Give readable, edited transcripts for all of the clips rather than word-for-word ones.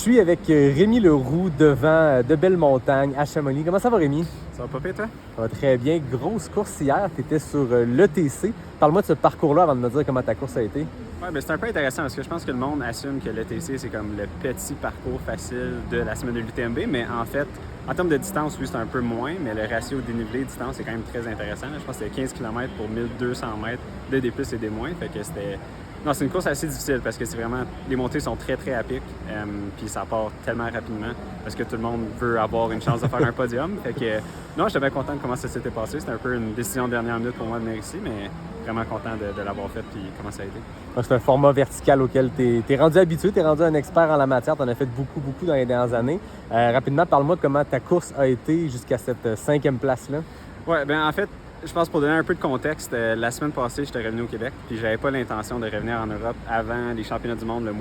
suis avec Rémi Leroux devant de belles montagnes à Chamonix. Comment ça va, Rémi? Ça va pas pire, toi? Ça va très bien. Grosse course hier. Tu étais sur l'ETC. Parle-moi de ce parcours-là avant de me dire comment ta course a été. Ouais, ben c'est un peu intéressant parce que je pense que le monde assume que l'ETC, c'est comme le petit parcours facile de la semaine de l'UTMB, mais en fait, en termes de distance, oui, c'est un peu moins, mais le ratio dénivelé-distance est quand même très intéressant. Je pense que c'était 15 km pour 1200 mètres de D+, et D-. Fait que c'était... Non, c'est une course assez difficile parce que c'est vraiment... Les montées sont très, très à pic, puis ça part tellement rapidement parce que tout le monde veut avoir une chance de faire un podium. Fait que... Non, j'étais bien content de comment ça s'était passé. C'était un peu une décision de dernière minute pour moi de venir ici, mais vraiment content de l'avoir fait puis comment ça a été. C'est un format vertical auquel tu es rendu habitué, tu es rendu un expert en la matière, tu en as fait beaucoup dans les dernières années. Rapidement, parle-moi de comment ta course a été jusqu'à cette 5e place-là. Oui, bien en fait, je pense pour donner un peu de contexte, la semaine passée, j'étais revenu au Québec, puis j'avais pas l'intention de revenir en Europe avant les championnats du monde le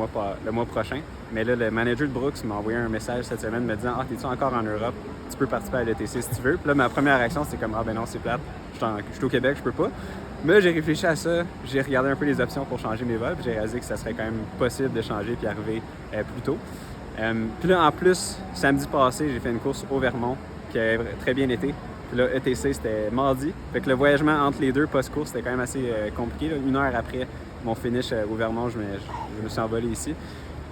mois prochain. Mais là, le manager de Brooks m'a envoyé un message cette semaine me disant « Ah, t'es-tu encore en Europe? Tu peux participer à l'ETC si tu veux. » Puis là, ma première réaction, c'est comme « Ah ben non, c'est plate, je suis au Québec, je peux pas. » Mais j'ai réfléchi à ça, j'ai regardé un peu les options pour changer mes vols, puis j'ai réalisé que ça serait quand même possible de changer puis arriver plus tôt. Puis là, en plus, samedi passé, j'ai fait une course au Vermont qui a très bien été. Puis là, ETC, c'était mardi. Fait que le voyagement entre les deux post-course, c'était quand même assez compliqué. Là. 1 heure après mon finish au Vermont, je me suis envolé ici.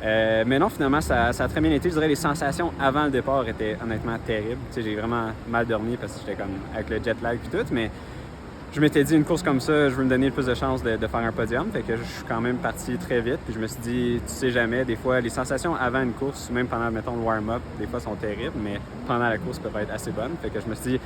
Mais non, finalement, ça a très bien été. Je dirais les sensations avant le départ étaient honnêtement terribles. Tu sais, j'ai vraiment mal dormi parce que j'étais comme avec le jet lag et tout, mais je m'étais dit, une course comme ça, je veux me donner le plus de chances de faire un podium. Fait que je suis quand même parti très vite. Puis je me suis dit, tu sais jamais, des fois, les sensations avant une course, même pendant, mettons, le warm-up, des fois sont terribles, mais pendant la course, peuvent être assez bonnes. Fait que je me suis dit,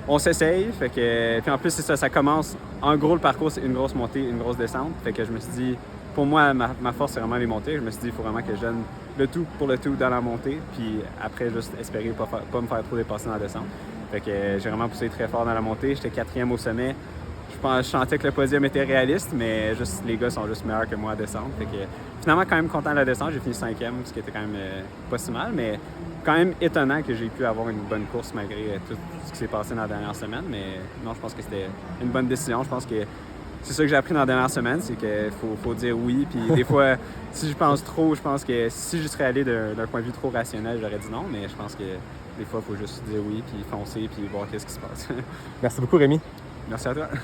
on s'essaye. Fait que... Puis en plus, c'est ça commence. En gros, le parcours, c'est une grosse montée, une grosse descente. Fait que je me suis dit, pour moi, ma force, c'est vraiment les montées. Je me suis dit, il faut vraiment que je donne le tout pour le tout dans la montée. Puis après, juste espérer pas me faire trop dépasser dans la descente. Fait que j'ai vraiment poussé très fort dans la montée. J'étais 4e au sommet. Je sentais que le podium était réaliste, mais juste les gars sont juste meilleurs que moi à descendre. Fait que finalement, quand même content de la descente. J'ai fini 5e, ce qui était quand même pas si mal, mais quand même étonnant que j'ai pu avoir une bonne course malgré tout ce qui s'est passé dans la dernière semaine. Mais non, je pense que c'était une bonne décision. Je pense que c'est ça que j'ai appris dans la dernière semaine, c'est qu'il faut dire oui. Puis des fois, si je pense trop, je pense que si je serais allé d'un point de vue trop rationnel, j'aurais dit non. Mais je pense que des fois, il faut juste dire oui, puis foncer, puis voir qu'est-ce qui se passe. Merci beaucoup, Rémi. Merci à toi.